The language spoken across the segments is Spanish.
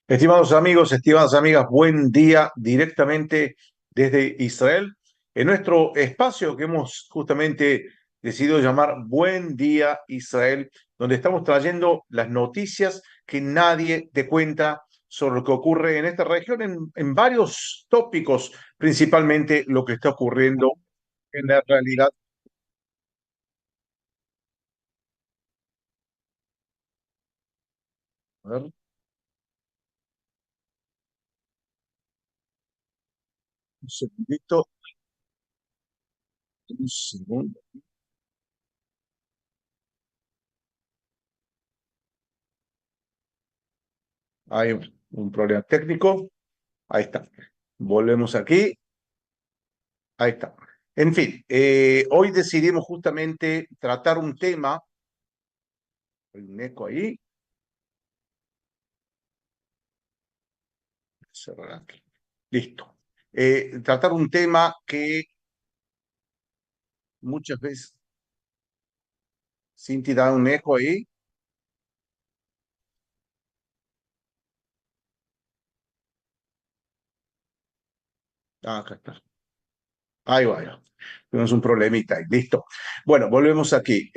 Estimados amigos, estimadas amigas, buen día directamente desde Israel, en nuestro espacio que hemos justamente decidido llamar Buen Día Israel, donde estamos trayendo las noticias que nadie te cuenta sobre lo que ocurre en esta región, en varios tópicos, principalmente lo que está ocurriendo en la realidad. A ver, un segundito, un segundo. Hay un problema técnico. Ahí está. Volvemos aquí. Ahí está. En fin, hoy decidimos justamente tratar un tema, hay un eco ahí, cerrar aquí. Listo. Tratar un tema que muchas veces, Cinti da un eco ahí. Ah, acá está. Ahí va, ya. Tenemos un problemita ahí. Listo. Bueno, volvemos aquí.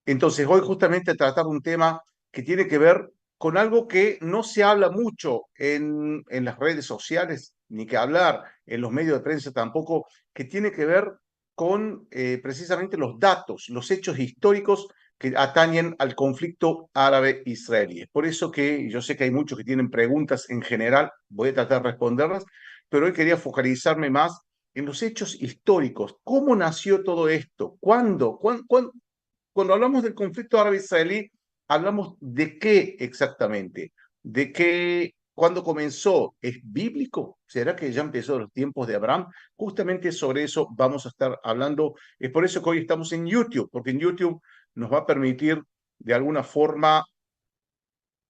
Entonces, hoy justamente tratar un tema que tiene que ver con algo que no se habla mucho en las redes sociales, ni que hablar en los medios de prensa tampoco, que tiene que ver con precisamente los datos, los hechos históricos que atañen al conflicto árabe-israelí. Es por eso que yo sé que hay muchos que tienen preguntas en general, voy a tratar de responderlas, pero hoy quería focalizarme más en los hechos históricos. ¿Cómo nació todo esto? ¿Cuándo? Cuando hablamos del conflicto árabe-israelí, hablamos de qué exactamente, de qué, cuándo comenzó, ¿es bíblico? ¿Será que ya empezó en los tiempos de Abraham? Justamente sobre eso vamos a estar hablando. Es por eso que hoy estamos en YouTube, porque en YouTube nos va a permitir de alguna forma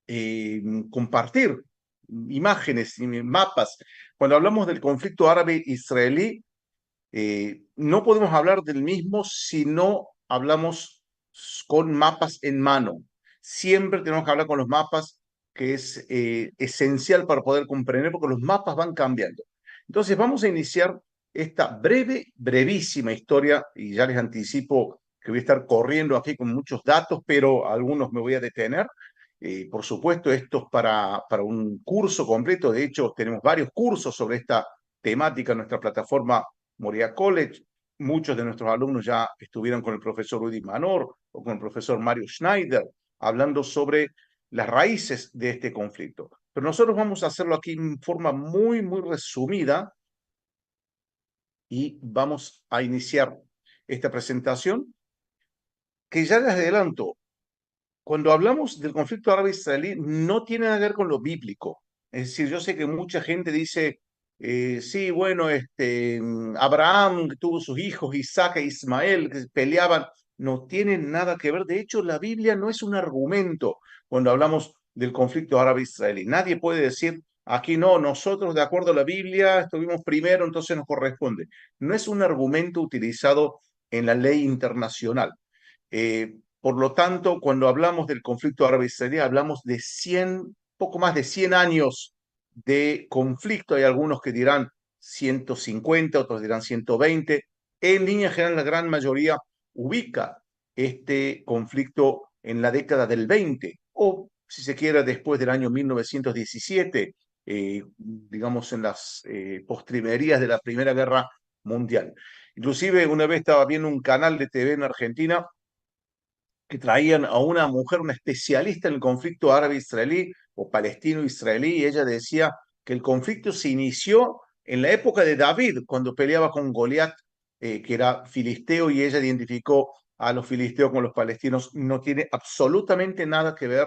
eh, compartir imágenes y mapas. Cuando hablamos del conflicto árabe-israelí, no podemos hablar del mismo si no hablamos con mapas en mano. Siempre tenemos que hablar con los mapas, que es esencial para poder comprender, porque los mapas van cambiando. Entonces, vamos a iniciar esta brevísima historia, y ya les anticipo que voy a estar corriendo aquí con muchos datos, pero algunos me voy a detener. Por supuesto, esto es para un curso completo. De hecho, tenemos varios cursos sobre esta temática en nuestra plataforma Moria College. Muchos de nuestros alumnos ya estuvieron con el profesor Rudy Manor o con el profesor Mario Schneider hablando sobre las raíces de este conflicto. Pero nosotros vamos a hacerlo aquí en forma muy, muy resumida y vamos a iniciar esta presentación que ya les adelanto. Cuando hablamos del conflicto árabe-israelí, no tiene nada que ver con lo bíblico. Es decir, yo sé que mucha gente dice, sí, bueno, Abraham tuvo sus hijos, Isaac e Ismael, que peleaban. No tienen nada que ver. De hecho, la Biblia no es un argumento cuando hablamos del conflicto árabe-israelí. Nadie puede decir, aquí no, nosotros de acuerdo a la Biblia estuvimos primero, entonces nos corresponde. No es un argumento utilizado en la ley internacional. Por lo tanto, cuando hablamos del conflicto árabe-israelí, hablamos de 100, poco más de 100 años de conflicto. Hay algunos que dirán 150, otros dirán 120. En línea general, la gran mayoría ubica este conflicto en la década del 20 o, si se quiere, después del año 1917, digamos en las postrimerías de la Primera Guerra Mundial. Inclusive una vez estaba viendo un canal de TV en Argentina que traían a una mujer, una especialista en el conflicto árabe-israelí o palestino-israelí, y ella decía que el conflicto se inició en la época de David, cuando peleaba con Goliat, que era filisteo, y ella identificó a los filisteos con los palestinos. No tiene absolutamente nada que ver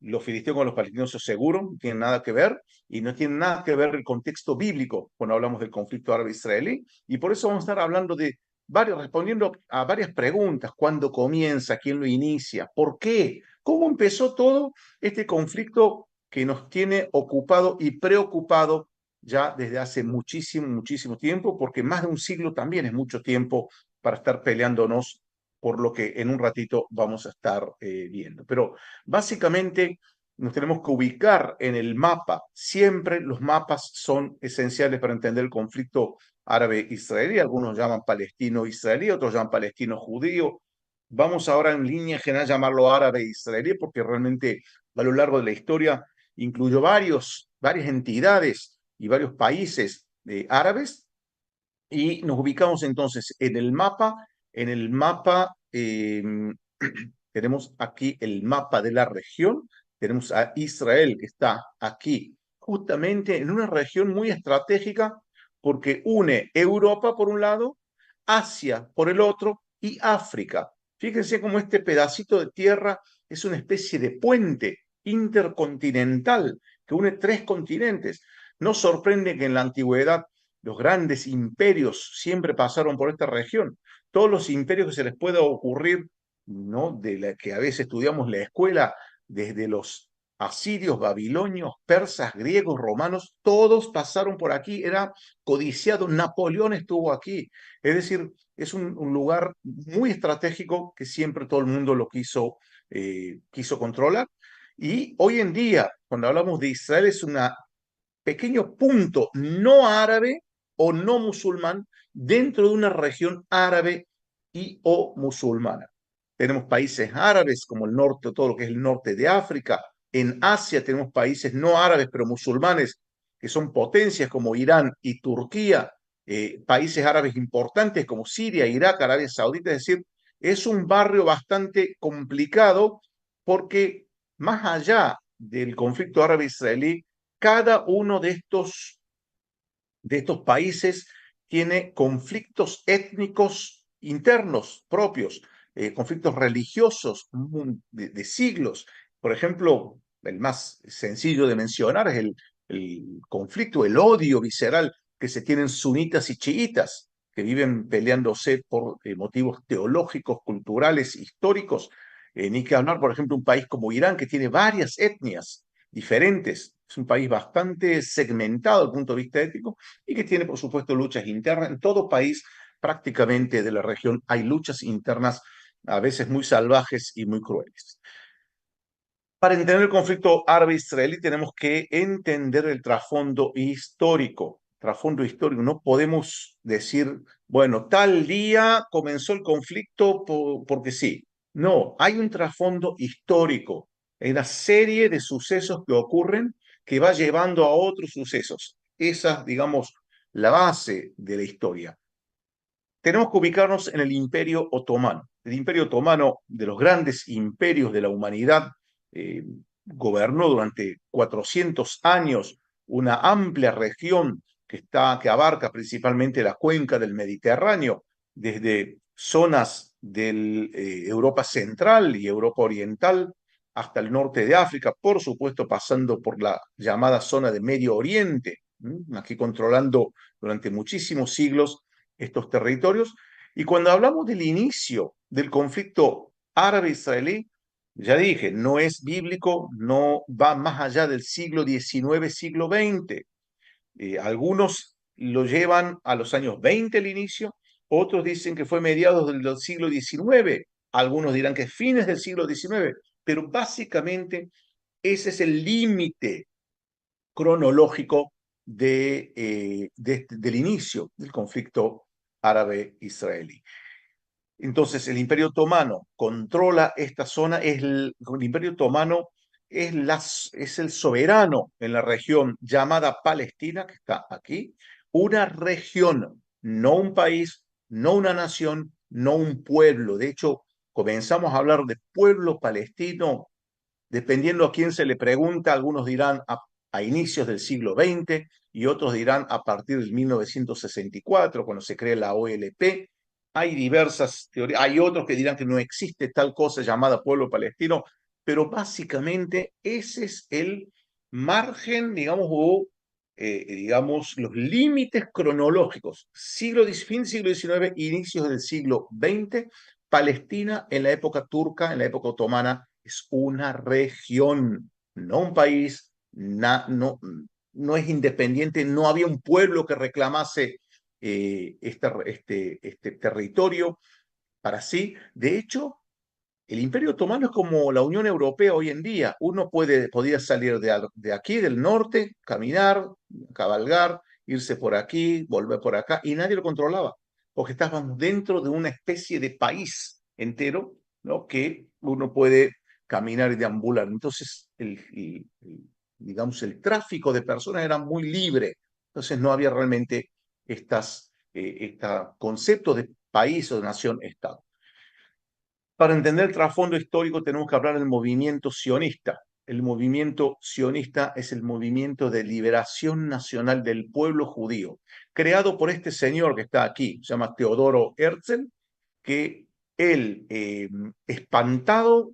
los filisteos con los palestinos, seguro, no tienen nada que ver, y no tiene nada que ver el contexto bíblico cuando hablamos del conflicto árabe-israelí, y por eso vamos a estar hablando de respondiendo a varias preguntas: ¿cuándo comienza? ¿Quién lo inicia? ¿Por qué? ¿Cómo empezó todo este conflicto que nos tiene ocupado y preocupado ya desde hace muchísimo, muchísimo tiempo? Porque más de un siglo también es mucho tiempo para estar peleándonos, por lo que en un ratito vamos a estar viendo. Pero básicamente, nos tenemos que ubicar en el mapa. Siempre los mapas son esenciales para entender el conflicto árabe-israelí. Algunos llaman palestino-israelí, otros llaman palestino-judío. Vamos ahora en línea general a llamarlo árabe-israelí porque realmente a lo largo de la historia incluyó varias entidades y varios países árabes y nos ubicamos entonces en el mapa. En el mapa tenemos aquí el mapa de la región. Tenemos a Israel que está aquí, justamente en una región muy estratégica porque une Europa por un lado, Asia por el otro y África. Fíjense cómo este pedacito de tierra es una especie de puente intercontinental que une tres continentes. No sorprende que en la antigüedad los grandes imperios siempre pasaron por esta región. Todos los imperios que se les pueda ocurrir, ¿no? De la que a veces estudiamos en la escuela, desde los asirios, babilonios, persas, griegos, romanos, todos pasaron por aquí, era codiciado. Napoleón estuvo aquí. Es decir, es un lugar muy estratégico que siempre todo el mundo lo quiso controlar. Y hoy en día, cuando hablamos de Israel, es un pequeño punto no árabe o no musulmán dentro de una región árabe y o musulmana. Tenemos países árabes como el norte, todo lo que es el norte de África. En Asia tenemos países no árabes, pero musulmanes, que son potencias como Irán y Turquía, países árabes importantes como Siria, Irak, Arabia Saudita. Es decir, es un barrio bastante complicado porque más allá del conflicto árabe-israelí, cada uno de estos países tiene conflictos étnicos internos propios, conflictos religiosos de siglos. Por ejemplo, el más sencillo de mencionar es el conflicto, el odio visceral que se tienen sunitas y chiitas, que viven peleándose por motivos teológicos, culturales, históricos. Ni que hablar, por ejemplo, un país como Irán, que tiene varias etnias diferentes. Es un país bastante segmentado desde el punto de vista étnico y que tiene, por supuesto, luchas internas. En todo país prácticamente de la región hay luchas internas, a veces muy salvajes y muy crueles. Para entender el conflicto árabe-israelí tenemos que entender el trasfondo histórico. Trasfondo histórico, no podemos decir, bueno, tal día comenzó el conflicto porque sí. No, hay un trasfondo histórico, hay una serie de sucesos que ocurren que va llevando a otros sucesos. Esa, digamos, la base de la historia. Tenemos que ubicarnos en el Imperio Otomano. El Imperio Otomano, de los grandes imperios de la humanidad, gobernó durante 400 años una amplia región que abarca principalmente la cuenca del Mediterráneo, desde zonas de Europa Central y Europa Oriental hasta el norte de África, por supuesto pasando por la llamada zona de Medio Oriente, aquí controlando durante muchísimos siglos estos territorios. Y cuando hablamos del inicio del conflicto árabe-israelí, ya dije, no es bíblico, no va más allá del siglo XIX, siglo XX. Algunos lo llevan a los años 20 el inicio, otros dicen que fue mediados del siglo XIX, algunos dirán que fines del siglo XIX, pero básicamente ese es el límite cronológico del inicio del conflicto árabe-israelí. Entonces, el Imperio Otomano controla esta zona, el Imperio Otomano es el soberano en la región llamada Palestina, que está aquí, una región, no un país, no una nación, no un pueblo. De hecho, comenzamos a hablar de pueblo palestino dependiendo a quién se le pregunta. Algunos dirán a inicios del siglo XX y otros dirán a partir de 1964, cuando se crea la OLP. Hay diversas teorías, hay otros que dirán que no existe tal cosa llamada pueblo palestino, pero básicamente ese es el margen, digamos, o digamos, los límites cronológicos. Fin del siglo XIX, inicios del siglo XX, Palestina en la época turca, en la época otomana, es una región, no un país, no es independiente, no había un pueblo que reclamase este territorio para sí. De hecho, el Imperio Otomano es como la Unión Europea hoy en día. Uno podía salir de aquí, del norte, caminar, cabalgar, irse por aquí, volver por acá, y nadie lo controlaba, porque estábamos dentro de una especie de país entero, ¿no? Que uno puede caminar y deambular. Entonces, digamos, el tráfico de personas era muy libre. Entonces, no había realmente este concepto de país o de nación-estado. Para entender el trasfondo histórico tenemos que hablar del movimiento sionista. El movimiento sionista es el movimiento de liberación nacional del pueblo judío, creado por este señor que está aquí, se llama Teodoro Herzl, que él, espantado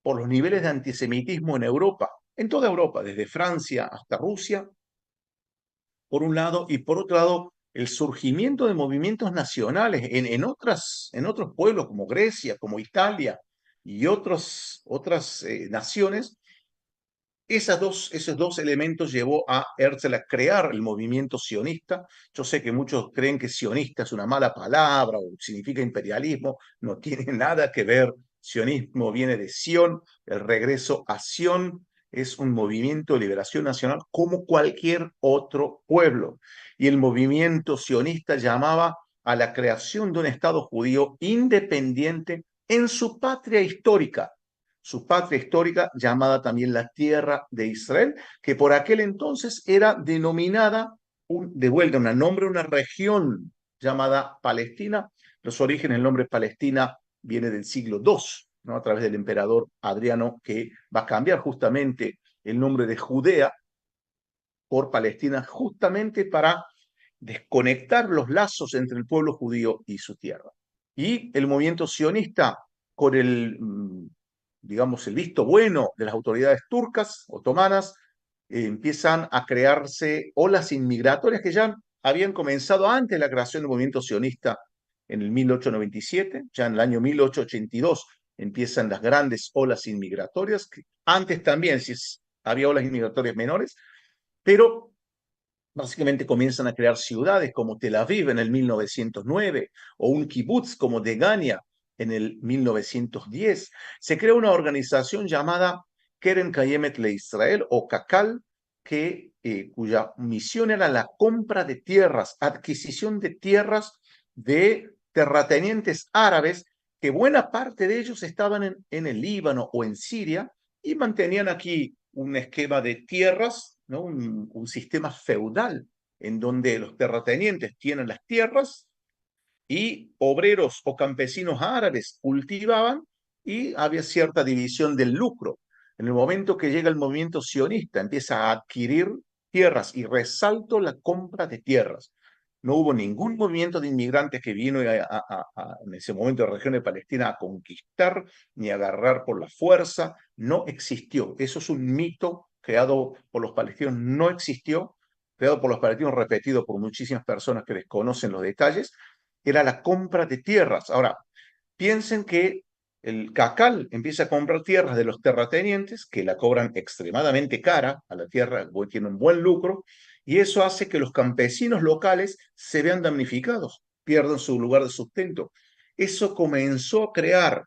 por los niveles de antisemitismo en Europa, en toda Europa, desde Francia hasta Rusia, por un lado, y por otro lado, el surgimiento de movimientos nacionales en otros pueblos como Grecia, como Italia y otras naciones. Esos dos elementos llevó a Herzl a crear el movimiento sionista. Yo sé que muchos creen que sionista es una mala palabra o significa imperialismo. No tiene nada que ver. Sionismo viene de Sion, el regreso a Sion es un movimiento de liberación nacional como cualquier otro pueblo. Y el movimiento sionista llamaba a la creación de un Estado judío independiente en su patria histórica, su patria histórica, llamada también la Tierra de Israel, que por aquel entonces era denominada, de vuelta, un nombre, una región llamada Palestina. Los orígenes del nombre Palestina viene del siglo II, ¿no? A través del emperador Adriano, que va a cambiar justamente el nombre de Judea por Palestina, justamente para desconectar los lazos entre el pueblo judío y su tierra. Y el movimiento sionista, con digamos, el visto bueno de las autoridades turcas, otomanas, empiezan a crearse olas inmigratorias que ya habían comenzado antes de la creación del movimiento sionista en el 1897, ya en el año 1882 empiezan las grandes olas inmigratorias, que antes también había olas inmigratorias menores, pero básicamente comienzan a crear ciudades como Tel Aviv en el 1909 o un kibutz como Degania en el 1910. Se crea una organización llamada Keren Kayemet Le Israel o CACAL, cuya misión era la compra de tierras, adquisición de tierras de terratenientes árabes, que buena parte de ellos estaban en el Líbano o en Siria y mantenían aquí un esquema de tierras, ¿no? Un sistema feudal en donde los terratenientes tienen las tierras y obreros o campesinos árabes cultivaban y había cierta división del lucro. En el momento que llega el movimiento sionista, empieza a adquirir tierras y resalto la compra de tierras. No hubo ningún movimiento de inmigrantes que vino en ese momento de la región de Palestina a conquistar ni a agarrar por la fuerza. No existió. Eso es un mito creado por los palestinos. No existió, creado por los palestinos, repetido por muchísimas personas que desconocen los detalles. Era la compra de tierras. Ahora, piensen que el Cacal empieza a comprar tierras de los terratenientes, que la cobran extremadamente cara a la tierra, tiene un buen lucro, y eso hace que los campesinos locales se vean damnificados, pierdan su lugar de sustento. Eso comenzó a crear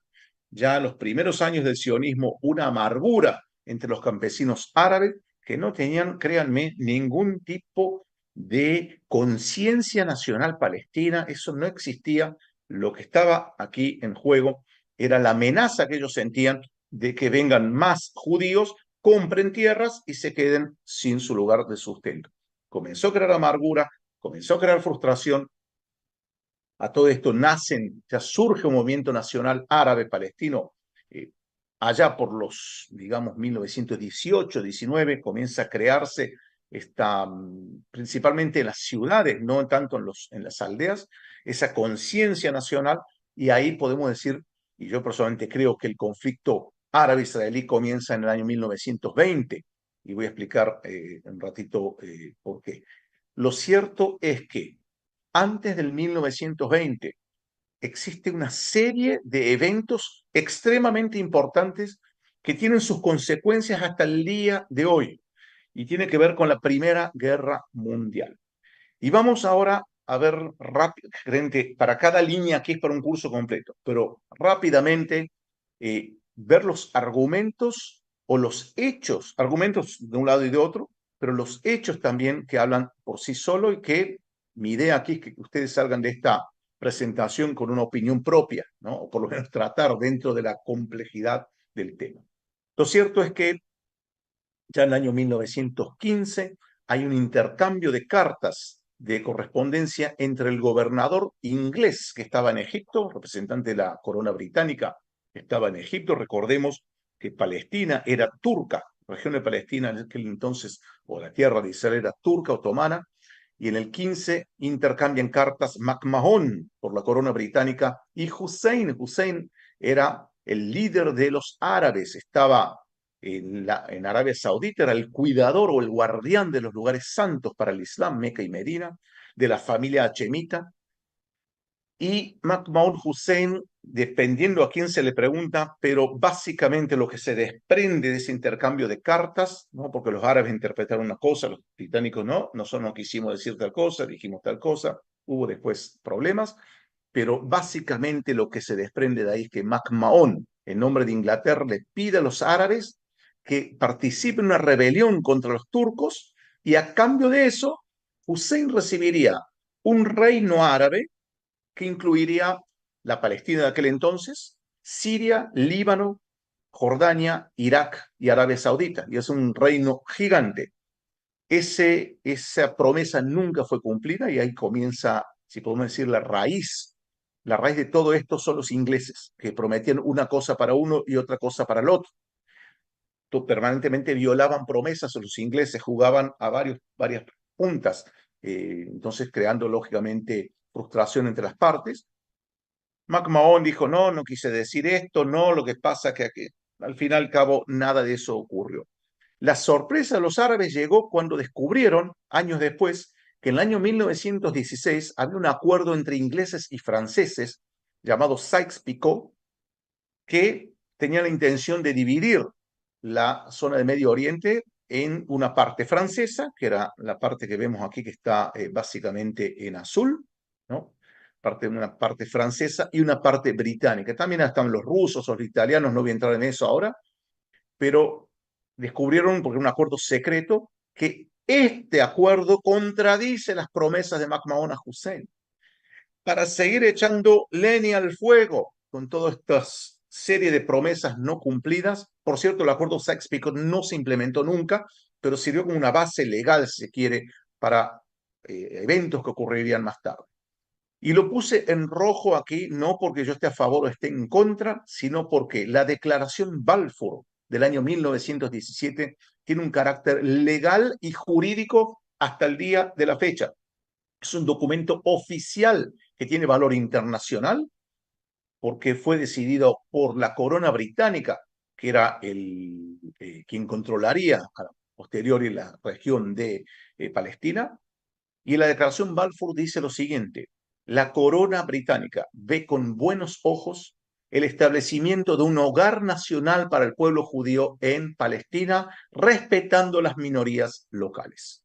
ya en los primeros años del sionismo una amargura entre los campesinos árabes que no tenían, créanme, ningún tipo de conciencia nacional palestina. Eso no existía. Lo que estaba aquí en juego era la amenaza que ellos sentían de que vengan más judíos, compren tierras y se queden sin su lugar de sustento. Comenzó a crear amargura, comenzó a crear frustración. A todo esto ya surge un movimiento nacional árabe palestino, allá por los, digamos, 1918, 19, comienza a crearse principalmente en las ciudades, no tanto en las aldeas, esa conciencia nacional, y ahí podemos decir, y yo personalmente creo que el conflicto árabe-israelí comienza en el año 1920, y voy a explicar un ratito por qué. Lo cierto es que antes del 1920 existe una serie de eventos extremadamente importantes que tienen sus consecuencias hasta el día de hoy y tiene que ver con la Primera Guerra Mundial. Y vamos ahora a ver rápido, para cada línea aquí es para un curso completo, pero rápidamente ver los argumentos o los hechos, argumentos de un lado y de otro, pero los hechos también que hablan por sí solo y que mi idea aquí es que ustedes salgan de esta presentación con una opinión propia, ¿no? O por lo menos tratar dentro de la complejidad del tema. Lo cierto es que ya en el año 1915 hay un intercambio de cartas de correspondencia entre el gobernador inglés que estaba en Egipto, representante de la corona británica, que estaba en Egipto. Recordemos que Palestina era turca, la región de Palestina en aquel entonces, o la tierra de Israel era turca, otomana, y en el 15 intercambian cartas MacMahon por la corona británica y Hussein. Hussein era el líder de los árabes, estaba en Arabia Saudita, era el cuidador o el guardián de los lugares santos para el Islam, Meca y Medina, de la familia hachemita. Y MacMahon Hussein, dependiendo a quién se le pregunta, pero básicamente lo que se desprende de ese intercambio de cartas, ¿no? Porque los árabes interpretaron una cosa, los británicos no, nosotros no quisimos decir tal cosa, dijimos tal cosa, hubo después problemas, pero básicamente lo que se desprende de ahí es que MacMahon, en nombre de Inglaterra, le pide a los árabes que participen en una rebelión contra los turcos y a cambio de eso, Hussein recibiría un reino árabe que incluiría la Palestina de aquel entonces, Siria, Líbano, Jordania, Irak y Arabia Saudita. Y es un reino gigante. Esa promesa nunca fue cumplida y ahí comienza, si podemos decir, la raíz. La raíz de todo esto son los ingleses, que prometían una cosa para uno y otra cosa para el otro. Permanentemente violaban promesas, los ingleses jugaban a varias puntas, entonces creando lógicamente frustración entre las partes. MacMahon dijo, no, no quise decir esto, no, lo que pasa que al fin y al cabo nada de eso ocurrió. La sorpresa de los árabes llegó cuando descubrieron, años después, que en el año 1916 había un acuerdo entre ingleses y franceses llamado Sykes-Picot, que tenía la intención de dividir la zona de Medio Oriente en una parte francesa, que era la parte que vemos aquí que está básicamente en azul, ¿no? Una parte francesa y una parte británica. También están los rusos o los italianos, no voy a entrar en eso ahora, pero descubrieron, porque era un acuerdo secreto, que este acuerdo contradice las promesas de MacMahon a Hussein. Para seguir echando leña al fuego con toda esta serie de promesas no cumplidas. Por cierto, el acuerdo Sykes-Picot no se implementó nunca, pero sirvió como una base legal, si se quiere, para eventos que ocurrirían más tarde. Y lo puse en rojo aquí, no porque yo esté a favor o esté en contra, sino porque la declaración Balfour del año 1917 tiene un carácter legal y jurídico hasta el día de la fecha. Es un documento oficial que tiene valor internacional porque fue decidido por la corona británica, que era quien controlaría a la posteriori la región de Palestina. Y la declaración Balfour dice lo siguiente: la corona británica ve con buenos ojos el establecimiento de un hogar nacional para el pueblo judío en Palestina, respetando las minorías locales.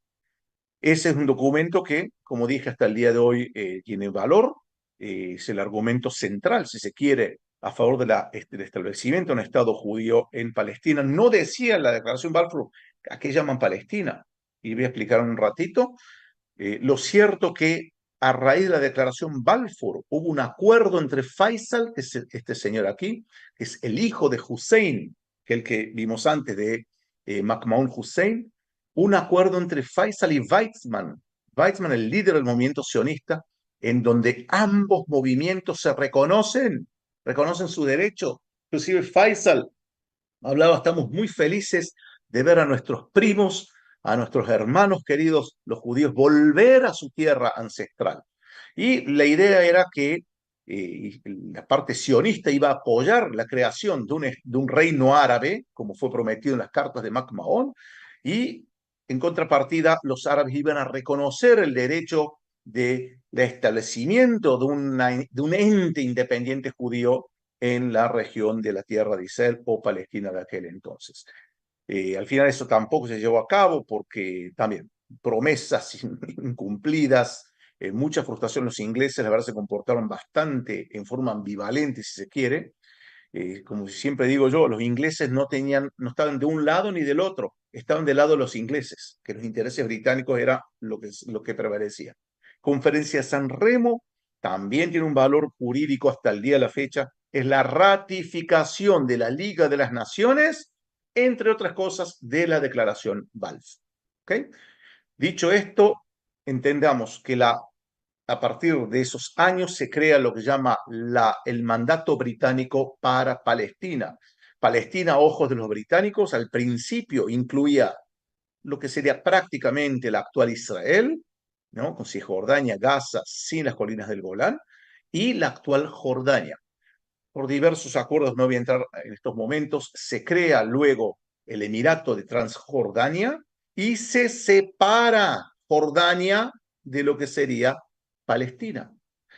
Ese es un documento que, como dije, hasta el día de hoy tiene valor, es el argumento central, si se quiere, a favor del establecimiento de un Estado judío en Palestina. No decía en la declaración Balfour a qué llaman Palestina, y voy a explicar un ratito. Lo cierto que a raíz de la declaración Balfour hubo un acuerdo entre Faisal, que es este señor aquí, que es el hijo de Hussein, que es el que vimos antes de MacMahon Hussein, un acuerdo entre Faisal y Weizmann, Weizmann el líder del movimiento sionista, en donde ambos movimientos se reconocen su derecho. Inclusive Faisal hablaba, estamos muy felices de ver a nuestros primos, a nuestros hermanos queridos, los judíos, volver a su tierra ancestral. Y la idea era que la parte sionista iba a apoyar la creación de un reino árabe, como fue prometido en las cartas de MacMahon, y en contrapartida los árabes iban a reconocer el derecho de establecimiento de un ente independiente judío en la región de la tierra de Israel o Palestina de aquel entonces. Al final eso tampoco se llevó a cabo porque también promesas incumplidas, mucha frustración. Los ingleses, la verdad, se comportaron bastante en forma ambivalente, si se quiere. como siempre digo yo, los ingleses no estaban de un lado ni del otro, estaban del lado de los ingleses, que los intereses británicos era lo que prevalecía. Conferencia de San Remo también tiene un valor jurídico hasta el día de la fecha, es la ratificación de la Liga de las Naciones, entre otras cosas, de la Declaración Balfour. ¿Okay? Dicho esto, entendamos que a partir de esos años se crea lo que se llama el mandato británico para Palestina. Palestina, a ojos de los británicos, al principio incluía lo que sería prácticamente la actual Israel, ¿no? Con Cisjordania, Gaza, sin las colinas del Golán, y la actual Jordania. Por diversos acuerdos, no voy a entrar en estos momentos, se crea luego el Emirato de Transjordania y se separa Jordania de lo que sería Palestina.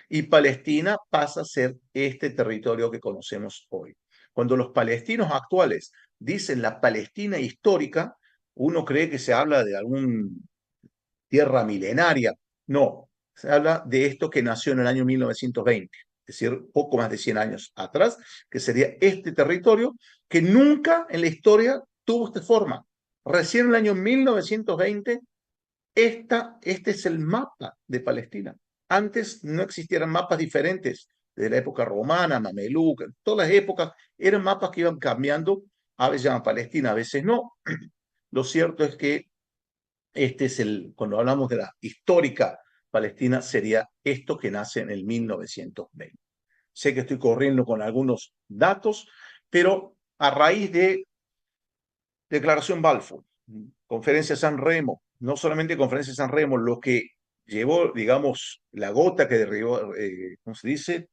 Y Palestina pasa a ser este territorio que conocemos hoy. Cuando los palestinos actuales dicen la Palestina histórica, uno cree que se habla de alguna tierra milenaria. No, se habla de esto que nació en el año 1920, es decir, poco más de 100 años atrás, que sería este territorio que nunca en la historia tuvo esta forma. Recién en el año 1920 este es el mapa de Palestina. Antes no existieran mapas diferentes, de la época romana, mameluca, todas las épocas eran mapas que iban cambiando, a veces llaman Palestina, a veces no. Lo cierto es que cuando hablamos de la histórica Palestina, sería esto que nace en el 1920. Sé que estoy corriendo con algunos datos, pero a raíz de Declaración Balfour, Conferencia de San Remo, no solamente Conferencia de San Remo, lo que llevó, digamos, la gota que derribó, ¿cómo se dice?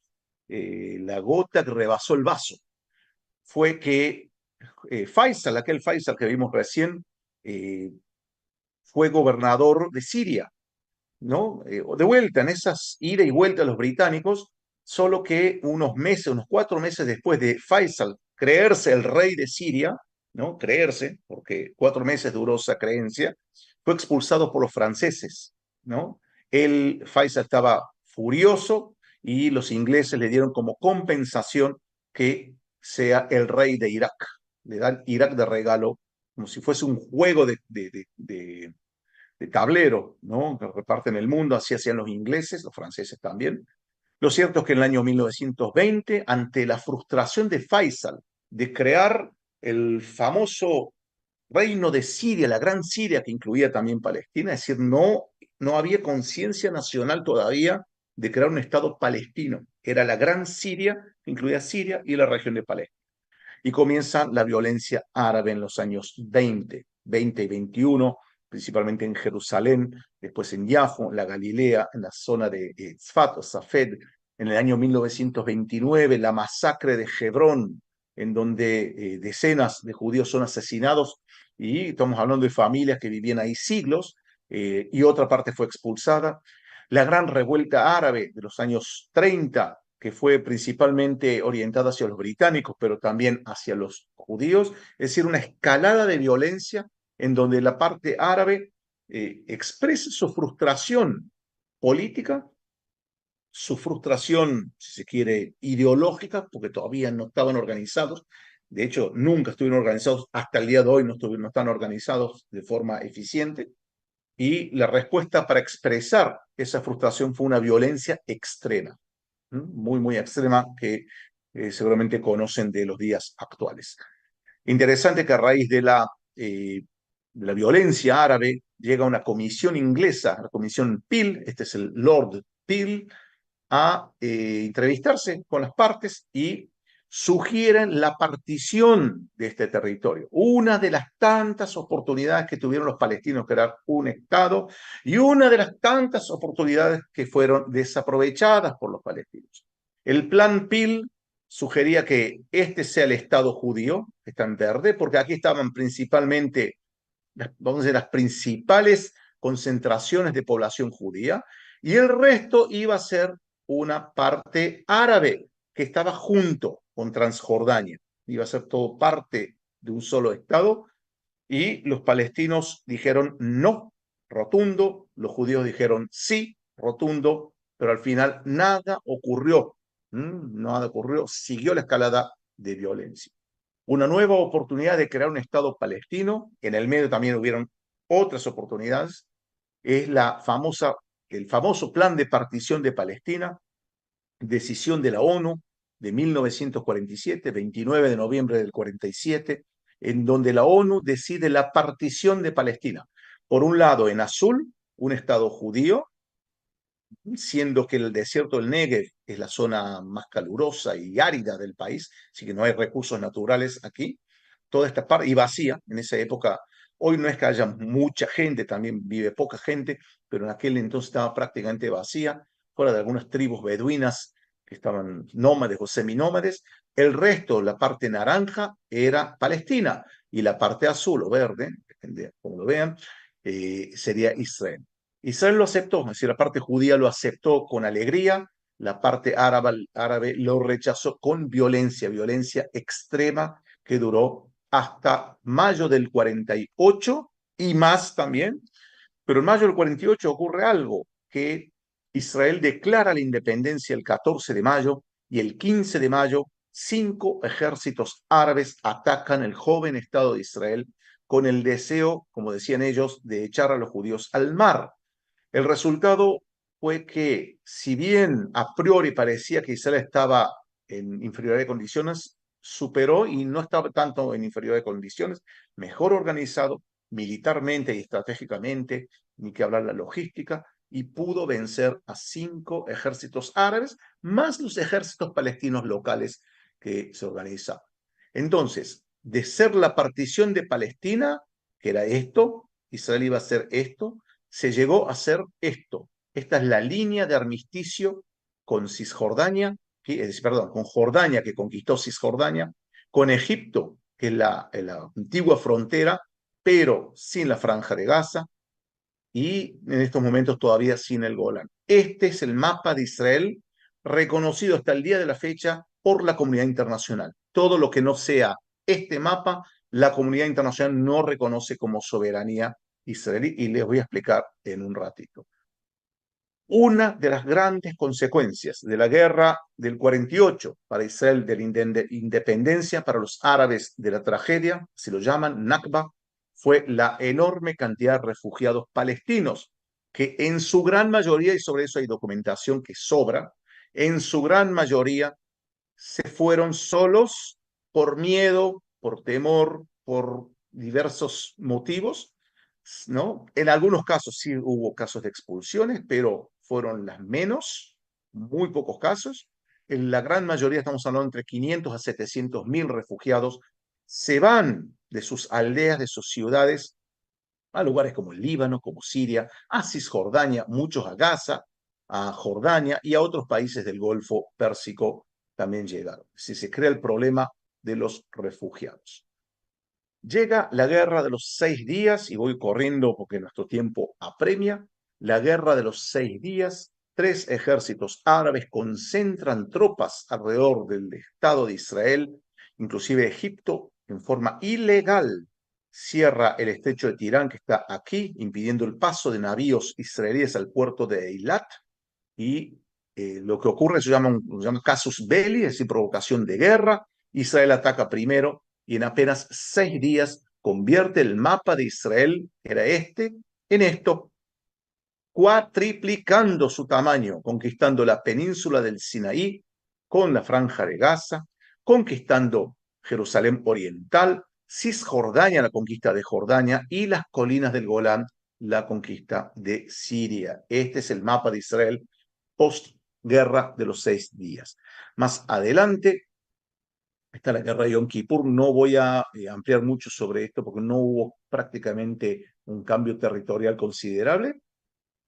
La gota que rebasó el vaso, fue que Faisal, aquel Faisal que vimos recién, eh, fue gobernador de Siria, ¿no? De vuelta, en esas ida y vuelta a los británicos, solo que unos meses, unos 4 meses después de Faisal creerse el rey de Siria, ¿no? Creerse, porque 4 meses duró esa creencia, fue expulsado por los franceses, ¿no? Faisal estaba furioso y los ingleses le dieron como compensación que sea el rey de Irak. Le dan Irak de regalo, como si fuese un juego de tablero, ¿no? Que reparten el mundo, así hacían los ingleses, los franceses también. Lo cierto es que en el año 1920, ante la frustración de Faisal de crear el famoso reino de Siria, la gran Siria que incluía también Palestina, es decir, no había conciencia nacional todavía de crear un Estado palestino. Era la gran Siria, que incluía Siria y la región de Palestina. Y comienza la violencia árabe en los años 20 y 21, principalmente en Jerusalén, después en Yafo, en la Galilea, en la zona de Tzfat o Safed, en el año 1929, la masacre de Hebrón, en donde decenas de judíos son asesinados, y estamos hablando de familias que vivían ahí siglos, y otra parte fue expulsada. La gran revuelta árabe de los años 30, que fue principalmente orientada hacia los británicos, pero también hacia los judíos, es decir, una escalada de violencia en donde la parte árabe expresa su frustración política, su frustración, si se quiere, ideológica, porque todavía no estaban organizados. De hecho, nunca estuvieron organizados, hasta el día de hoy no están organizados de forma eficiente. Y la respuesta para expresar esa frustración fue una violencia extrema, muy, muy extrema, que seguramente conocen de los días actuales. Interesante que a raíz de la violencia árabe llega una comisión inglesa, la comisión Peel, este es el Lord Peel, a entrevistarse con las partes y sugieren la partición de este territorio. Una de las tantas oportunidades que tuvieron los palestinos crear un Estado y una de las tantas oportunidades que fueron desaprovechadas por los palestinos. El plan Peel sugería que este sea el Estado judío, que está en verde, porque aquí estaban principalmente, vamos a decir, las principales concentraciones de población judía, y el resto iba a ser una parte árabe que estaba junto con Transjordania. Iba a ser todo parte de un solo Estado, y los palestinos dijeron no, rotundo, los judíos dijeron sí, rotundo, pero al final nada ocurrió. Nada ocurrió, siguió la escalada de violencia. Una nueva oportunidad de crear un Estado palestino, en el medio también hubieron otras oportunidades, es el famoso plan de partición de Palestina, decisión de la ONU de 1947, 29 de noviembre del 47, en donde la ONU decide la partición de Palestina. Por un lado, en azul, un Estado judío, siendo que el desierto del Negev es la zona más calurosa y árida del país, así que no hay recursos naturales aquí, toda esta parte, y vacía, en esa época, hoy no es que haya mucha gente, también vive poca gente, pero en aquel entonces estaba prácticamente vacía, fuera de algunas tribus beduinas que estaban nómades o seminómades, el resto, la parte naranja, era Palestina, y la parte azul o verde, depende de cómo lo vean, sería Israel. Israel lo aceptó, es decir, la parte judía lo aceptó con alegría, la parte árabe lo rechazó con violencia, violencia extrema que duró hasta mayo del 48 y más también, pero en mayo del 48 ocurre algo, que Israel declara la independencia el 14 de mayo y el 15 de mayo 5 ejércitos árabes atacan el joven Estado de Israel con el deseo, como decían ellos, de echar a los judíos al mar. El resultado fue que, si bien a priori parecía que Israel estaba en inferioridad de condiciones, superó y no estaba tanto en inferioridad de condiciones, mejor organizado militarmente y estratégicamente, ni que hablar la logística, y pudo vencer a 5 ejércitos árabes, más los ejércitos palestinos locales que se organizaban. Entonces, de ser la partición de Palestina, que era esto, Israel iba a hacer esto, se llegó a hacer esto. Esta es la línea de armisticio con Cisjordania, perdón, con Jordania, que conquistó Cisjordania, con Egipto, que es la antigua frontera, pero sin la franja de Gaza, y en estos momentos todavía sin el Golán. Este es el mapa de Israel reconocido hasta el día de la fecha por la comunidad internacional. Todo lo que no sea este mapa, la comunidad internacional no reconoce como soberanía israelí, y les voy a explicar en un ratito. Una de las grandes consecuencias de la guerra del 48 para Israel, de la independencia para los árabes, de la tragedia, si lo llaman Nakba, fue la enorme cantidad de refugiados palestinos, que en su gran mayoría, y sobre eso hay documentación que sobra, en su gran mayoría se fueron solos por miedo, por temor, por diversos motivos, ¿no? En algunos casos sí hubo casos de expulsiones, pero fueron las menos, muy pocos casos. En la gran mayoría, estamos hablando entre 500 a 700 mil refugiados, se van de sus aldeas, de sus ciudades, a lugares como el Líbano, como Siria, a Cisjordania, muchos a Gaza, a Jordania y a otros países del Golfo Pérsico también llegaron. Si se crea el problema de los refugiados. Llega la guerra de los 6 días, y voy corriendo porque nuestro tiempo apremia. La guerra de los 6 días, 3 ejércitos árabes concentran tropas alrededor del Estado de Israel, inclusive Egipto, en forma ilegal, cierra el estrecho de Tirán, que está aquí, impidiendo el paso de navíos israelíes al puerto de Eilat, y lo que ocurre se llama casus belli, es decir, provocación de guerra. Israel ataca primero y en apenas 6 días convierte el mapa de Israel, que era este, en esto, cuatriplicando su tamaño, conquistando la península del Sinaí con la franja de Gaza, conquistando Jerusalén Oriental, Cisjordania, la conquista de Jordania, y las colinas del Golán, la conquista de Siria. Este es el mapa de Israel postguerra de los 6 días. Más adelante está la guerra de Yom Kippur. No voy a ampliar mucho sobre esto porque no hubo prácticamente un cambio territorial considerable.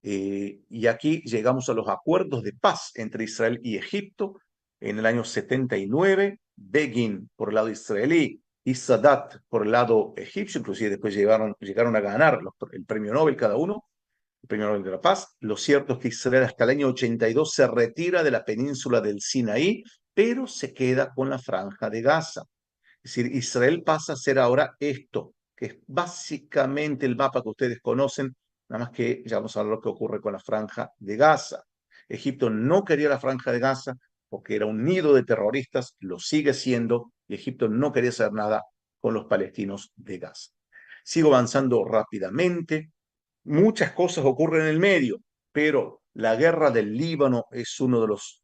Y aquí llegamos a los acuerdos de paz entre Israel y Egipto en el año 79. Begin por el lado israelí y Sadat por el lado egipcio, inclusive después llegaron a ganar el premio Nobel cada uno, el premio Nobel de la Paz. Lo cierto es que Israel hasta el año 82 se retira de la península del Sinaí, pero se queda con la franja de Gaza. Es decir, Israel pasa a ser ahora esto, que es básicamente el mapa que ustedes conocen, nada más que ya vamos a ver lo que ocurre con la franja de Gaza. Egipto no quería la franja de Gaza, porque era un nido de terroristas, lo sigue siendo, y Egipto no quería hacer nada con los palestinos de Gaza. Sigo avanzando rápidamente. Muchas cosas ocurren en el medio, pero la guerra del Líbano es uno de los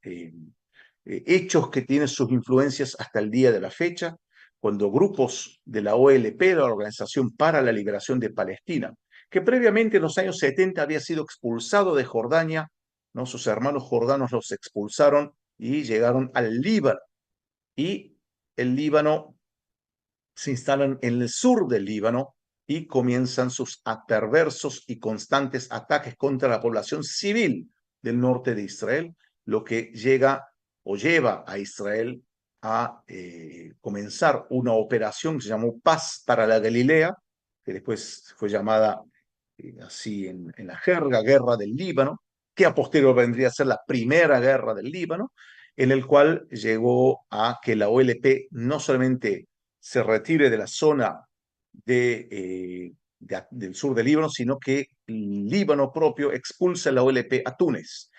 hechos que tiene sus influencias hasta el día de la fecha, cuando grupos de la OLP, la Organización para la Liberación de Palestina, que previamente en los años 70 había sido expulsado de Jordania, ¿no? Sus hermanos jordanos los expulsaron y llegaron al Líbano. Y el Líbano se instalan en el sur del Líbano y comienzan sus perversos y constantes ataques contra la población civil del norte de Israel, lo que llega o lleva a Israel a comenzar una operación que se llamó Paz para la Galilea, que después fue llamada así en la jerga, Guerra del Líbano, que a posteriori vendría a ser la primera guerra del Líbano, en el cual llegó a que la OLP no solamente se retire de la zona del sur del Líbano, sino que el Líbano propio expulsa a la OLP a Túnez,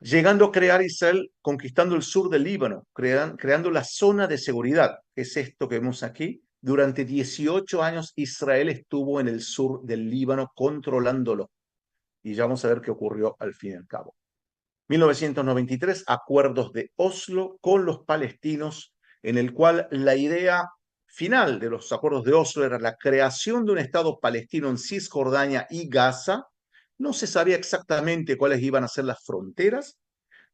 llegando a crear Israel, conquistando el sur del Líbano, creando la zona de seguridad, que es esto que vemos aquí. Durante 18 años Israel estuvo en el sur del Líbano controlándolo. Y ya vamos a ver qué ocurrió al fin y al cabo. 1993, acuerdos de Oslo con los palestinos, en el cual la idea final de los acuerdos de Oslo era la creación de un Estado palestino en Cisjordania y Gaza. No se sabía exactamente cuáles iban a ser las fronteras,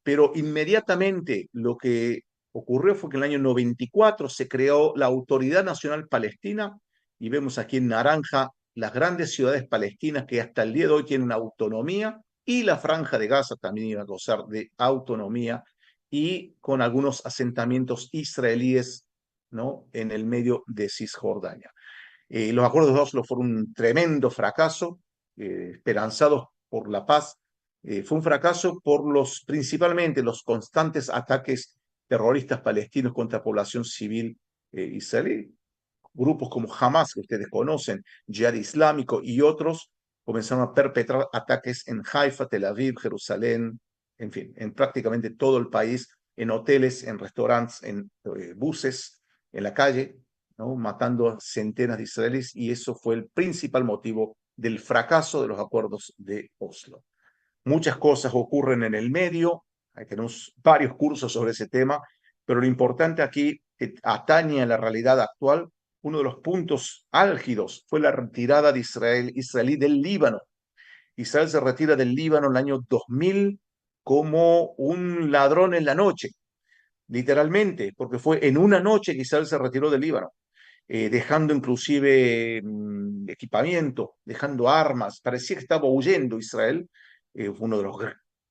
pero inmediatamente lo que ocurrió fue que en el año 94 se creó la Autoridad Nacional Palestina, y vemos aquí en naranja las grandes ciudades palestinas que hasta el día de hoy tienen autonomía, y la Franja de Gaza también iba a gozar de autonomía, y con algunos asentamientos israelíes, ¿no?, en el medio de Cisjordania. Los acuerdos de Oslo fueron un tremendo fracaso, esperanzados por la paz. Fue un fracaso por principalmente los constantes ataques terroristas palestinos contra población civil israelí. Grupos como Hamas, que ustedes conocen, Jihad Islámico y otros, comenzaron a perpetrar ataques en Haifa, Tel Aviv, Jerusalén, en fin, en prácticamente todo el país, en hoteles, en restaurantes, en buses, en la calle, ¿no?, matando a centenas de israelíes, y eso fue el principal motivo del fracaso de los acuerdos de Oslo. Muchas cosas ocurren en el medio, tenemos varios cursos sobre ese tema, pero lo importante aquí, que atañe a la realidad actual, uno de los puntos álgidos fue la retirada de israelí del Líbano. Israel se retira del Líbano en el año 2000 como un ladrón en la noche, literalmente, porque fue en una noche que Israel se retiró del Líbano, dejando inclusive equipamiento, dejando armas. Parecía que estaba huyendo Israel. Fue uno de los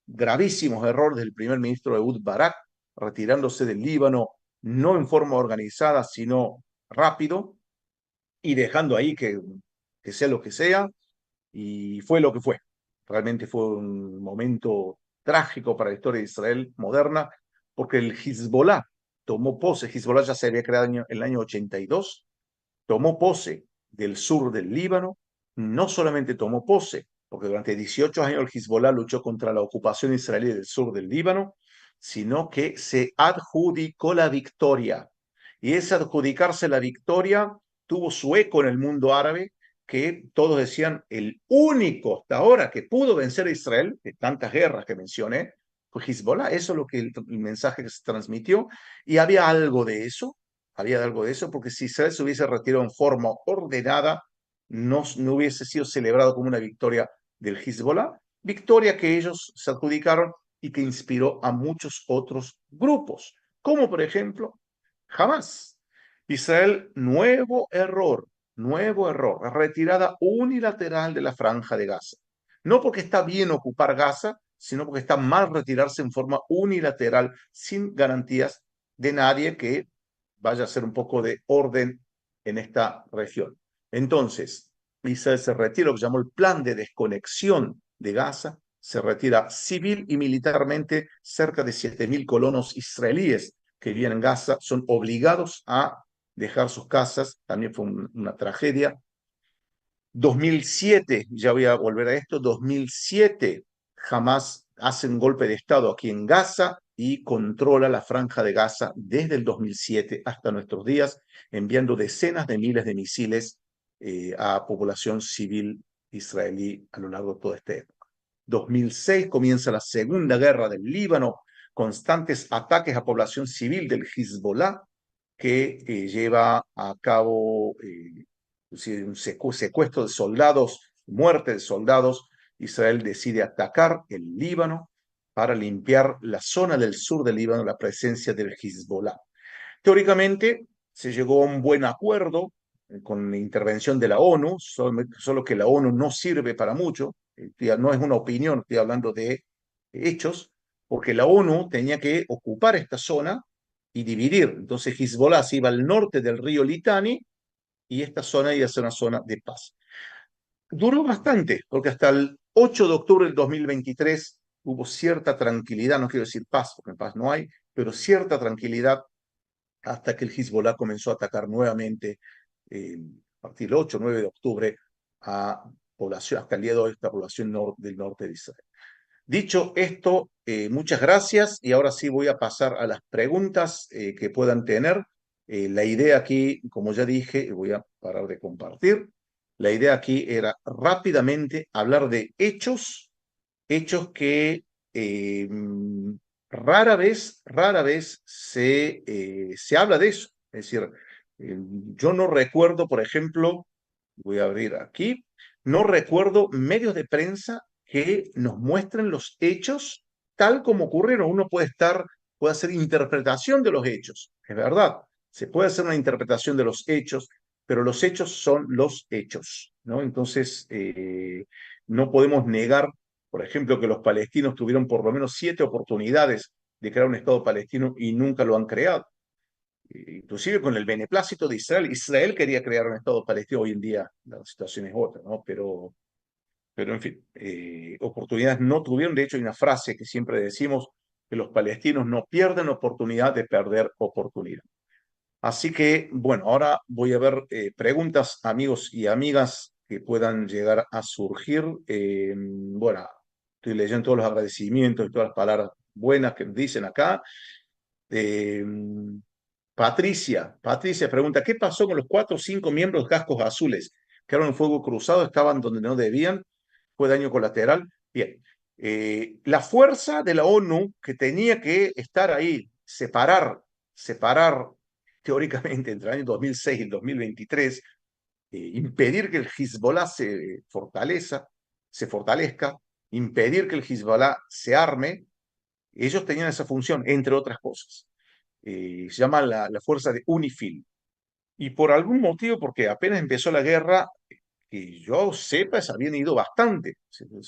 gravísimos errores del primer ministro Ehud Barak, retirándose del Líbano, no en forma organizada, sino rápido, y dejando ahí que sea lo que sea, y fue lo que fue. Realmente fue un momento trágico para la historia de Israel moderna, porque el Hezbollah tomó pose. Hezbollah ya se había creado en el año 82, tomó pose del sur del Líbano. No solamente tomó pose, porque durante 18 años el Hezbollah luchó contra la ocupación israelí del sur del Líbano, sino que se adjudicó la victoria. Y ese adjudicarse la victoria tuvo su eco en el mundo árabe, que todos decían el único hasta ahora que pudo vencer a Israel, de tantas guerras que mencioné, fue Hezbollah. Eso es lo que el mensaje que se transmitió, y había algo de eso, porque si Israel se hubiese retirado en forma ordenada, no hubiese sido celebrado como una victoria del Hezbollah, victoria que ellos se adjudicaron y que inspiró a muchos otros grupos, como por ejemplo Hamas. Israel, nuevo error, retirada unilateral de la Franja de Gaza. No porque está bien ocupar Gaza, sino porque está mal retirarse en forma unilateral, sin garantías de nadie que vaya a ser un poco de orden en esta región. Entonces, Israel se retira, lo que llamó el plan de desconexión de Gaza, se retira civil y militarmente. Cerca de 7.000 colonos israelíes que viven en Gaza son obligados a dejar sus casas. También fue una tragedia. 2007, ya voy a volver a esto, 2007, Hamas hace un golpe de Estado aquí en Gaza, y controla la Franja de Gaza desde el 2007 hasta nuestros días, enviando decenas de miles de misiles a población civil israelí a lo largo de toda esta época. 2006 comienza la Segunda Guerra del Líbano, constantes ataques a población civil del Hezbollah, que lleva a cabo un secuestro de soldados, muerte de soldados. Israel decide atacar el Líbano para limpiar la zona del sur del Líbano, la presencia del Hezbollah. Teóricamente se llegó a un buen acuerdo con la intervención de la ONU, solo que la ONU no sirve para mucho, no es una opinión, estoy hablando de hechos, porque la ONU tenía que ocupar esta zona y dividir. Entonces Hezbollah se iba al norte del río Litani y esta zona iba a ser una zona de paz. Duró bastante, porque hasta el 8 de octubre del 2023 hubo cierta tranquilidad, no quiero decir paz, porque paz no hay, pero cierta tranquilidad hasta que el Hezbollah comenzó a atacar nuevamente a partir del 8 o 9 de octubre a población, hasta el día de hoy, esta población del norte de Israel. Dicho esto, muchas gracias y ahora sí voy a pasar a las preguntas que puedan tener. La idea aquí, como ya dije, voy a parar de compartir. La idea aquí era rápidamente hablar de hechos que rara vez se habla de eso. Es decir, yo no recuerdo, por ejemplo, voy a abrir aquí, no recuerdo medios de prensa que nos muestren los hechos tal como ocurrieron. Uno puede hacer interpretación de los hechos, es verdad, se puede hacer una interpretación de los hechos, pero los hechos son los hechos, ¿no? Entonces, no podemos negar, por ejemplo, que los palestinos tuvieron por lo menos 7 oportunidades de crear un Estado palestino y nunca lo han creado. Inclusive con el beneplácito de Israel. Israel quería crear un Estado palestino, hoy en día la situación es otra, ¿no? Pero en fin, oportunidades no tuvieron. De hecho, hay una frase que siempre decimos, que los palestinos no pierden oportunidad de perder oportunidad. Así que, bueno, ahora voy a ver preguntas, amigos y amigas, que puedan llegar a surgir. Bueno, estoy leyendo todos los agradecimientos y todas las palabras buenas que nos dicen acá. Eh, Patricia pregunta, ¿qué pasó con los 4 o 5 miembros de cascos azules? Quedaron en fuego cruzado, estaban donde no debían, fue daño colateral. Bien, la fuerza de la ONU que tenía que estar ahí, separar teóricamente entre el año 2006 y el 2023, impedir que el Hezbollah se fortalezca, impedir que el Hezbollah se arme, ellos tenían esa función, entre otras cosas. Se llama la fuerza de UNIFIL. Y por algún motivo, porque apenas empezó la guerra, que yo sepa, se habían ido bastante,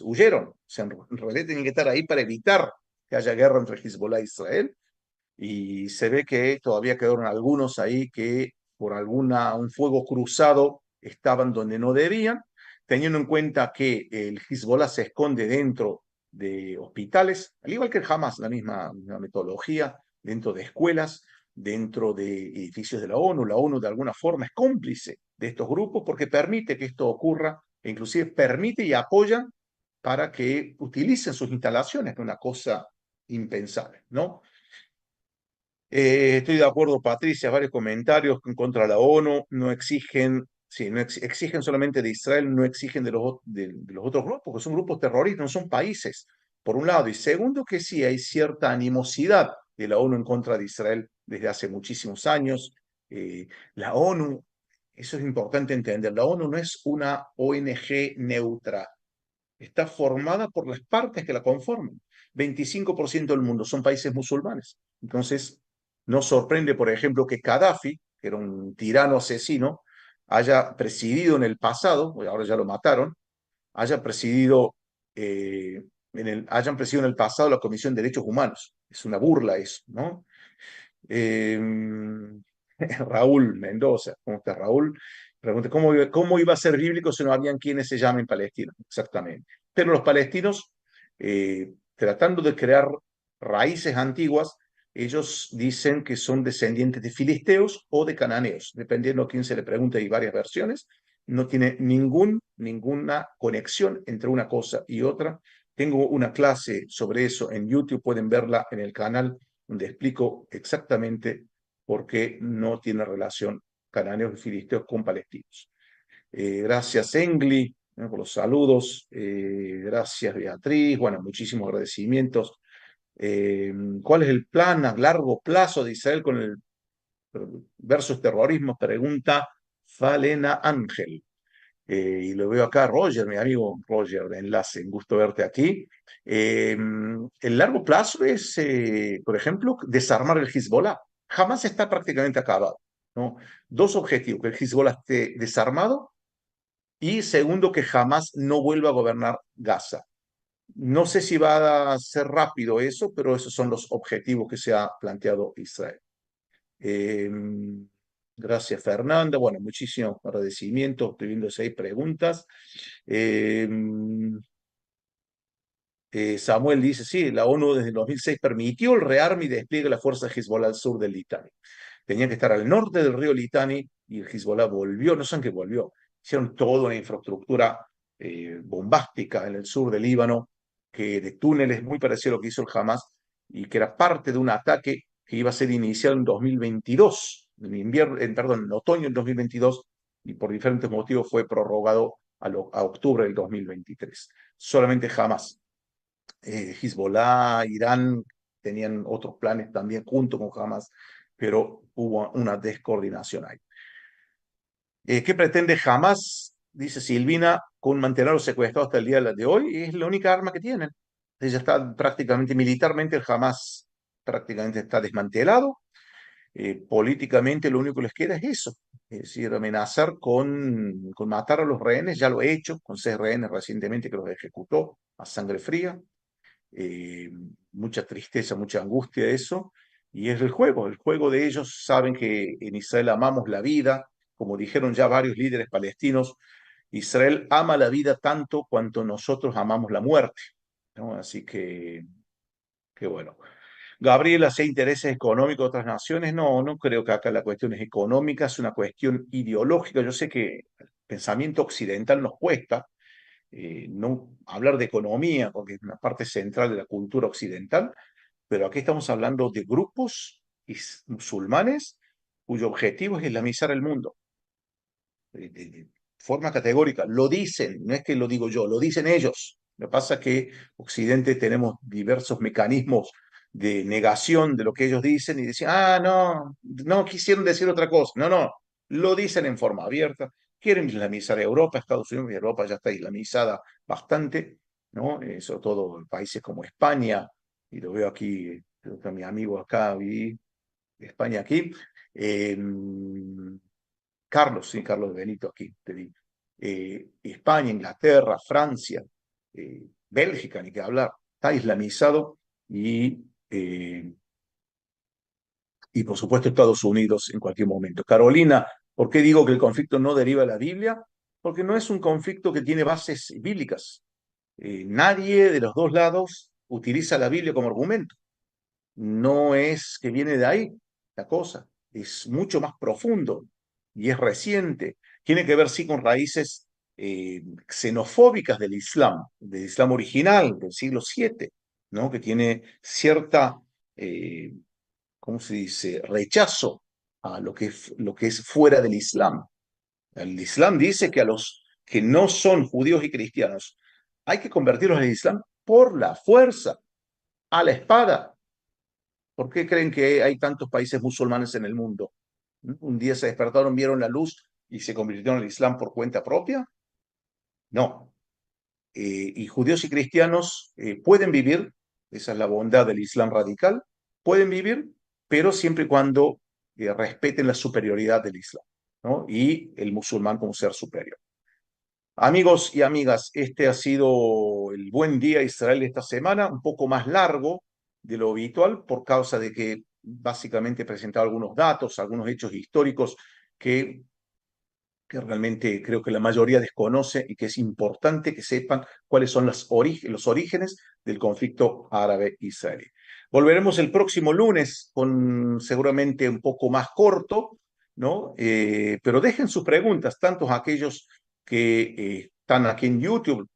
huyeron. O sea, en realidad tenían que estar ahí para evitar que haya guerra entre Hezbollah e Israel. Y se ve que todavía quedaron algunos ahí que por un fuego cruzado estaban donde no debían, teniendo en cuenta que el Hezbollah se esconde dentro de hospitales, al igual que el Hamas, la misma metodología, dentro de escuelas, dentro de edificios de la ONU. La ONU de alguna forma es cómplice de estos grupos porque permite que esto ocurra e inclusive permite y apoya para que utilicen sus instalaciones, una cosa impensable, ¿no? Estoy de acuerdo, Patricia, varios comentarios en contra de la ONU, no exigen, sí, no exigen solamente de Israel, no exigen de los otros grupos, porque son grupos terroristas, no son países, por un lado. Y segundo, que sí, hay cierta animosidad de la ONU en contra de Israel desde hace muchísimos años. La ONU, eso es importante entender, la ONU no es una ONG neutra, está formada por las partes que la conforman. 25% del mundo son países musulmanes. Entonces, no sorprende, por ejemplo, que Gaddafi, que era un tirano asesino, haya presidido en el pasado, ahora ya lo mataron, haya presidido, hayan presidido en el pasado la Comisión de Derechos Humanos. Es una burla eso, ¿no? Eh, Raúl Mendoza, ¿cómo está Raúl? Pregunta, ¿cómo iba a ser bíblico si no habían quienes se llamen palestinos? Exactamente. Pero los palestinos, tratando de crear raíces antiguas, ellos dicen que son descendientes de filisteos o de cananeos, dependiendo a quién se le pregunte, hay varias versiones. No tiene ninguna conexión entre una cosa y otra. Tengo una clase sobre eso en YouTube, pueden verla en el canal donde explico exactamente por qué no tiene relación cananeos y filisteos con palestinos. Gracias, Engli, por los saludos. Gracias, Beatriz. Bueno, muchísimos agradecimientos. ¿Cuál es el plan a largo plazo de Israel con el versus terrorismo? Pregunta Falena Ángel. Y lo veo acá, Roger, mi amigo Roger de Enlace, un gusto verte aquí. El largo plazo es, por ejemplo, desarmar el Hezbollah. Jamás está prácticamente acabado, ¿no? Dos objetivos, que el Hezbollah esté desarmado y segundo, que jamás no vuelva a gobernar Gaza. No sé si va a ser rápido eso, pero esos son los objetivos que se ha planteado Israel. Eh, gracias, Fernanda. Bueno, muchísimo agradecimiento. Estoy viendo 6 preguntas. Eh, Samuel dice, sí, la ONU desde el 2006 permitió el rearme y despliegue de la fuerza Hezbollah al sur del Litani. Tenía que estar al norte del río Litani y el Hezbollah volvió, no sé en qué volvió. Hicieron toda una infraestructura bombástica en el sur del Líbano, que de túneles muy parecido a lo que hizo el Hamas y que era parte de un ataque que iba a ser iniciado en 2022, en otoño del 2022, y por diferentes motivos fue prorrogado a octubre del 2023. Solamente Hamas. Hezbollah, Irán tenían otros planes también junto con Hamas, pero hubo una descoordinación ahí. ¿Qué pretende Hamas? Dice Silvina, con mantenerlos secuestrados hasta el día de hoy, es la única arma que tienen. Ya está prácticamente militarmente, el Hamas prácticamente está desmantelado. Políticamente lo único que les queda es eso, es decir, amenazar con matar a los rehenes, ya lo he hecho, con 6 rehenes recientemente que los ejecutó a sangre fría. eh, Mucha tristeza, mucha angustia eso, y es el juego de ellos, saben que en Israel amamos la vida, como dijeron ya varios líderes palestinos, Israel ama la vida tanto cuanto nosotros amamos la muerte, ¿no? Así que bueno. Gabriela, ¿hay intereses económicos de otras naciones? No, no creo que acá la cuestión es económica, es una cuestión ideológica. Yo sé que el pensamiento occidental nos cuesta, no hablar de economía, porque es una parte central de la cultura occidental, pero aquí estamos hablando de grupos musulmanes cuyo objetivo es islamizar el mundo, de forma categórica. Lo dicen, no es que lo digo yo, lo dicen ellos. Lo que pasa es que Occidente tenemos diversos mecanismos de negación de lo que ellos dicen y decían, no, no quisieron decir otra cosa. No, no, lo dicen en forma abierta. Quieren islamizar a Europa, Estados Unidos y Europa ya está islamizada bastante, ¿no? Sobre todo en países como España, y lo veo aquí, creo que a mi amigo acá, vi España aquí. Eh, Carlos, sí, Carlos Benito aquí, te digo. España, Inglaterra, Francia, Bélgica, ni que hablar, está islamizado eh, y por supuesto Estados Unidos en cualquier momento. Carolina, ¿por qué digo que el conflicto no deriva de la Biblia? Porque no es un conflicto que tiene bases bíblicas. Nadie de los dos lados utiliza la Biblia como argumento. No es que viene de ahí la cosa, es mucho más profundo y es reciente. Tiene que ver, sí, con raíces xenofóbicas del Islam original, del siglo VII, ¿no? Que tiene cierta, eh, ¿cómo se dice?, rechazo a lo que es fuera del Islam. El Islam dice que a los que no son judíos y cristianos hay que convertirlos al Islam por la fuerza, a la espada. ¿Por qué creen que hay tantos países musulmanes en el mundo? ¿Un día se despertaron, vieron la luz y se convirtieron al Islam por cuenta propia? No. Y judíos y cristianos pueden vivir, esa es la bondad del Islam radical, pueden vivir, pero siempre y cuando respeten la superioridad del Islam, ¿no? Y el musulmán como ser superior. Amigos y amigas, este ha sido el buen día Israel esta semana, un poco más largo de lo habitual por causa de que básicamente he presentado algunos datos, algunos hechos históricos que, que realmente creo que la mayoría desconoce y que es importante que sepan cuáles son los orígenes del conflicto árabe-israelí. Volveremos el próximo lunes con seguramente un poco más corto, ¿no? Pero dejen sus preguntas, tantos aquellos que están aquí en YouTube,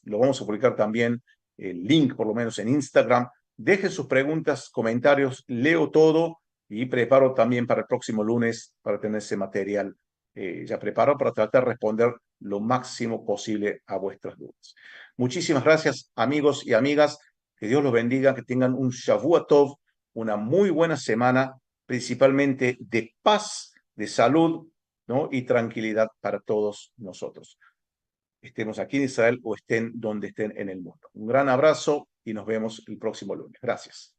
lo vamos a publicar también el link por lo menos en Instagram. Dejen sus preguntas, comentarios, leo todo y preparo también para el próximo lunes para tener ese material ya preparado para tratar de responder lo máximo posible a vuestras dudas. Muchísimas gracias, amigos y amigas. Que Dios los bendiga, que tengan un Shavua Tov, una muy buena semana, principalmente de paz, de salud, ¿no? Y tranquilidad para todos nosotros. Estemos aquí en Israel o estén donde estén en el mundo. Un gran abrazo y nos vemos el próximo lunes. Gracias.